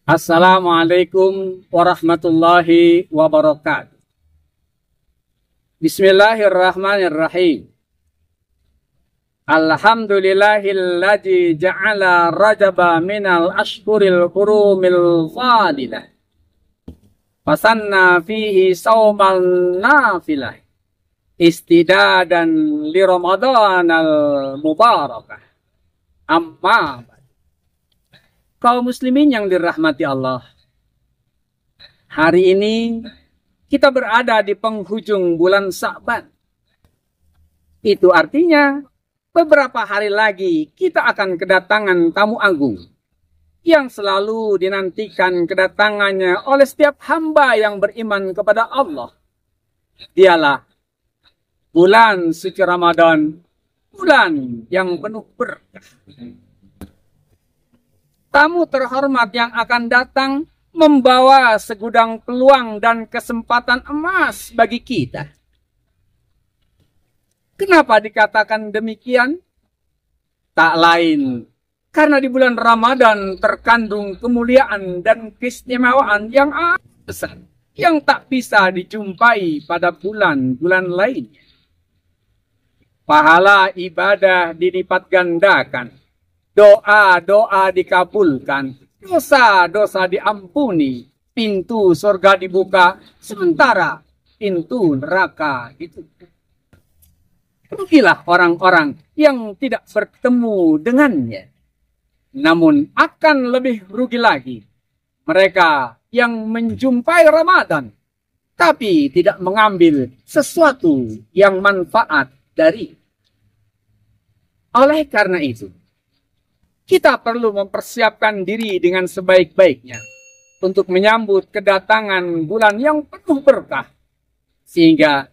Assalamualaikum warahmatullahi wabarakatuh. Bismillahirrahmanirrahim. Alhamdulillahilladzi ja'ala rajaba minal ashhuril hurumil fadilah. Fasanna fihi sawmal nafilah. Istidadan li Ramadanal mubarakah. Amma kaum muslimin yang dirahmati Allah. Hari ini kita berada di penghujung bulan Sya'ban. Itu artinya beberapa hari lagi kita akan kedatangan tamu agung yang selalu dinantikan kedatangannya oleh setiap hamba yang beriman kepada Allah. Dialah bulan suci Ramadan, bulan yang penuh berkah. Tamu terhormat yang akan datang membawa segudang peluang dan kesempatan emas bagi kita. Kenapa dikatakan demikian? Tak lain karena di bulan Ramadan terkandung kemuliaan dan keistimewaan yang besar, yang tak bisa dijumpai pada bulan-bulan lainnya. Pahala ibadah dilipat gandakan. Doa-doa dikabulkan, dosa-dosa diampuni, pintu surga dibuka, sementara pintu neraka ditutup. Rugilah orang-orang yang tidak bertemu dengannya. Namun akan lebih rugi lagi mereka yang menjumpai Ramadan, tapi tidak mengambil sesuatu yang manfaat dari. Oleh karena itu, kita perlu mempersiapkan diri dengan sebaik-baiknya untuk menyambut kedatangan bulan yang penuh berkah, sehingga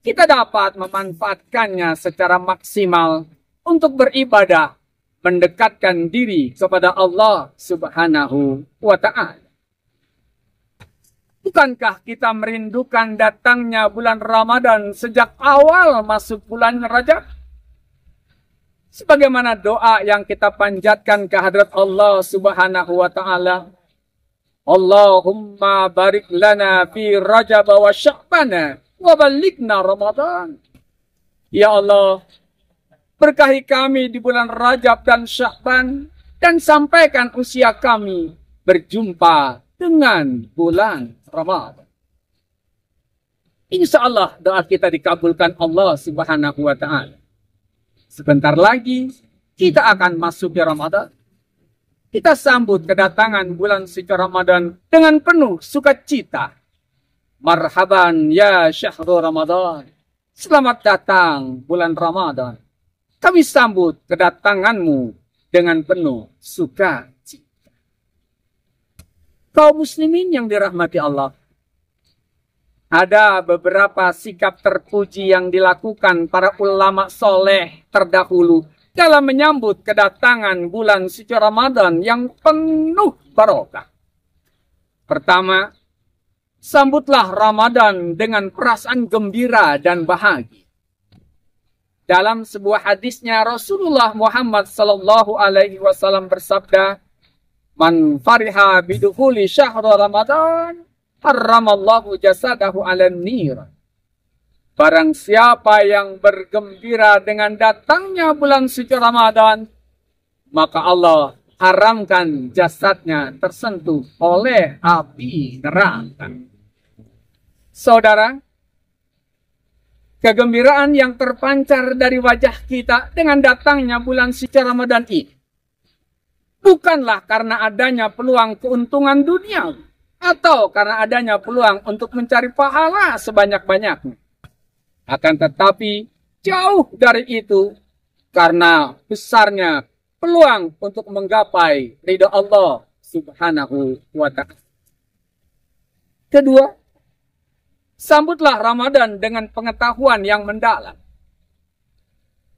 kita dapat memanfaatkannya secara maksimal untuk beribadah, mendekatkan diri kepada Allah Subhanahu wa Ta'ala. Bukankah kita merindukan datangnya bulan Ramadan sejak awal masuk bulan Rajab? Sebagaimana doa yang kita panjatkan ke hadrat Allah Subhanahu wa Ta'ala. Allahumma barik lana fi Rajab wa Sya'bana wa balighna Ramadan. Ya Allah, berkahi kami di bulan Rajab dan Sya'ban dan sampaikan usia kami berjumpa dengan bulan Ramadan. Insya Allah doa kita dikabulkan Allah Subhanahu wa Ta'ala. Sebentar lagi kita akan masuk ke Ramadan. Kita sambut kedatangan bulan suci Ramadan dengan penuh sukacita. Marhaban ya syahrul Ramadan. Selamat datang bulan Ramadan. Kami sambut kedatanganmu dengan penuh sukacita. Kaum muslimin yang dirahmati Allah. Ada beberapa sikap terpuji yang dilakukan para ulama soleh terdahulu dalam menyambut kedatangan bulan suci Ramadan yang penuh barokah. Pertama, sambutlah Ramadan dengan perasaan gembira dan bahagia. Dalam sebuah hadisnya Rasulullah Muhammad SAW bersabda, "Man fariha bidukhuli syahrul Ramadan, harramallahu jasadahu 'alan nir." Barang siapa yang bergembira dengan datangnya bulan suci Ramadan, maka Allah haramkan jasadnya tersentuh oleh api neraka. Saudara, kegembiraan yang terpancar dari wajah kita dengan datangnya bulan suci Ramadan ini bukanlah karena adanya peluang keuntungan dunia, atau karena adanya peluang untuk mencari pahala sebanyak-banyaknya. Akan tetapi jauh dari itu karena besarnya peluang untuk menggapai ridha Allah Subhanahu wa Ta'ala. Kedua, sambutlah Ramadan dengan pengetahuan yang mendalam.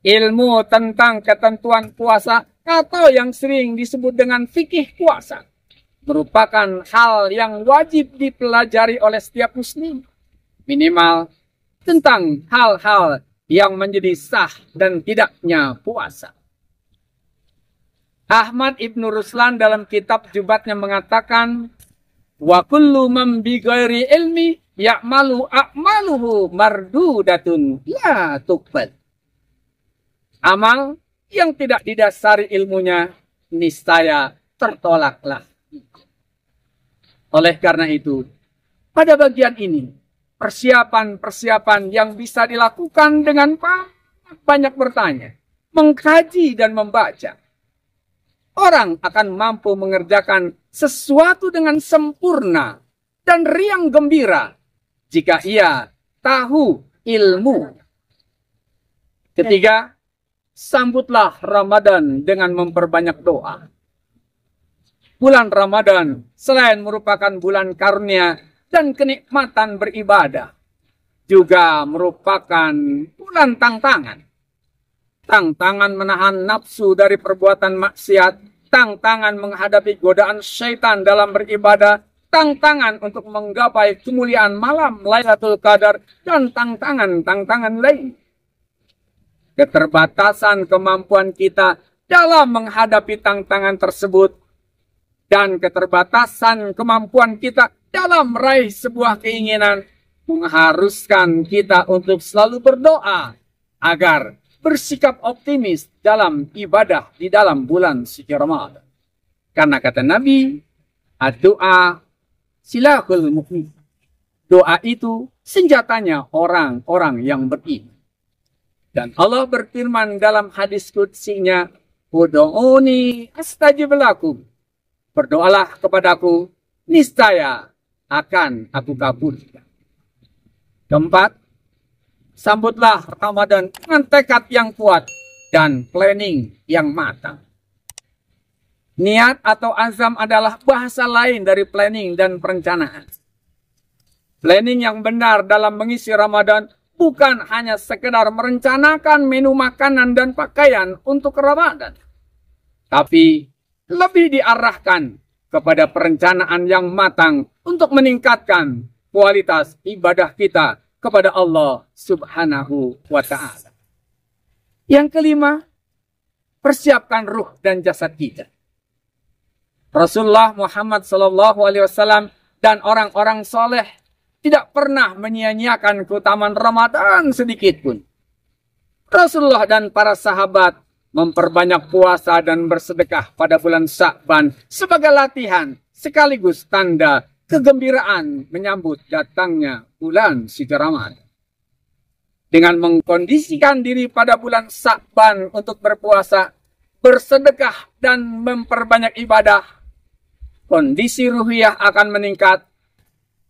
Ilmu tentang ketentuan puasa atau yang sering disebut dengan fikih puasa merupakan hal yang wajib dipelajari oleh setiap muslim. Minimal tentang hal-hal yang menjadi sah dan tidaknya puasa. Ahmad Ibnu Ruslan dalam kitab Jubatnya mengatakan, wa kullu man bi ghairi ilmi ya'malu a'maluhu mardudatun la tuqbal. Amal yang tidak didasari ilmunya niscaya tertolaklah. Oleh karena itu, pada bagian ini persiapan-persiapan yang bisa dilakukan dengan banyak bertanya, mengkaji dan membaca. Orang akan mampu mengerjakan sesuatu dengan sempurna dan riang gembira jika ia tahu ilmu. Ketiga, sambutlah Ramadan dengan memperbanyak doa. Bulan Ramadan selain merupakan bulan karunia dan kenikmatan beribadah, juga merupakan bulan tantangan. Tantangan menahan nafsu dari perbuatan maksiat, tantangan menghadapi godaan syaitan dalam beribadah, tantangan untuk menggapai kemuliaan malam Lailatul Qadar, dan tantangan lain. Keterbatasan kemampuan kita dalam menghadapi tantangan tersebut dan keterbatasan kemampuan kita dalam meraih sebuah keinginan mengharuskan kita untuk selalu berdoa agar bersikap optimis dalam ibadah di dalam bulan suci Ramadan. Karena kata Nabi, doa silahul mu'min. Doa itu senjatanya orang-orang yang beriman. Dan Allah berfirman dalam hadis qudsinya, ud'uni astajib lakum. Berdoalah kepadaku, niscaya akan aku kabulkan. Keempat, sambutlah Ramadan dengan tekad yang kuat dan planning yang matang. Niat atau azam adalah bahasa lain dari planning dan perencanaan. Planning yang benar dalam mengisi Ramadan bukan hanya sekedar merencanakan menu makanan dan pakaian untuk Ramadan, tapi lebih diarahkan kepada perencanaan yang matang untuk meningkatkan kualitas ibadah kita kepada Allah Subhanahu wa Ta'ala. Yang kelima, persiapkan ruh dan jasad kita. Rasulullah Muhammad SAW dan orang-orang soleh tidak pernah menyia-nyiakan keutamaan Ramadan sedikit pun. Rasulullah dan para sahabat memperbanyak puasa dan bersedekah pada bulan Sya'ban sebagai latihan sekaligus tanda kegembiraan menyambut datangnya bulan suci Ramadan. Dengan mengkondisikan diri pada bulan Sya'ban untuk berpuasa, bersedekah, dan memperbanyak ibadah, kondisi ruhiyah akan meningkat,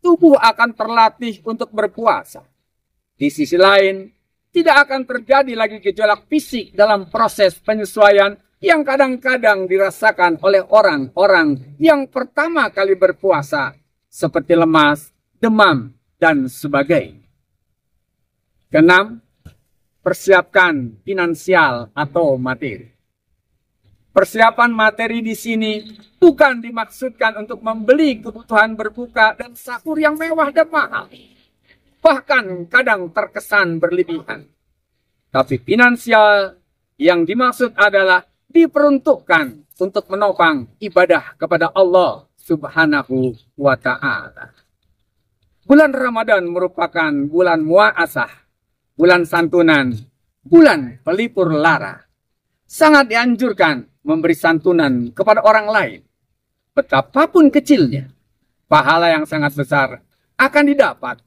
tubuh akan terlatih untuk berpuasa. Di sisi lain, tidak akan terjadi lagi gejolak fisik dalam proses penyesuaian yang kadang-kadang dirasakan oleh orang-orang yang pertama kali berpuasa, seperti lemas, demam, dan sebagainya. Keenam, persiapkan finansial atau materi. Persiapan materi di sini bukan dimaksudkan untuk membeli kebutuhan berbuka dan sahur yang mewah dan mahal. Bahkan kadang terkesan berlebihan. Tapi finansial yang dimaksud adalah diperuntukkan untuk menopang ibadah kepada Allah Subhanahu wa Ta'ala. Bulan Ramadan merupakan bulan mua'asah, bulan santunan, bulan pelipur lara. Sangat dianjurkan memberi santunan kepada orang lain. Betapapun kecilnya, pahala yang sangat besar akan didapat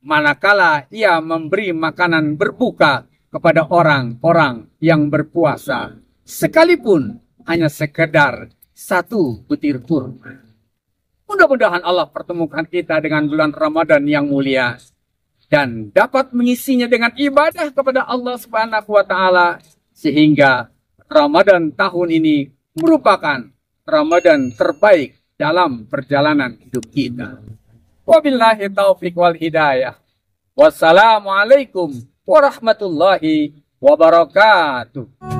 manakala ia memberi makanan berbuka kepada orang-orang yang berpuasa, sekalipun hanya sekedar satu butir kurma. Mudah-mudahan Allah pertemukan kita dengan bulan Ramadan yang mulia dan dapat mengisinya dengan ibadah kepada Allah Subhanahu wa Ta'ala, sehingga Ramadan tahun ini merupakan Ramadan terbaik dalam perjalanan hidup kita. Wabillahi taufiq wal hidayah. Wassalamualaikum warahmatullahi wabarakatuh.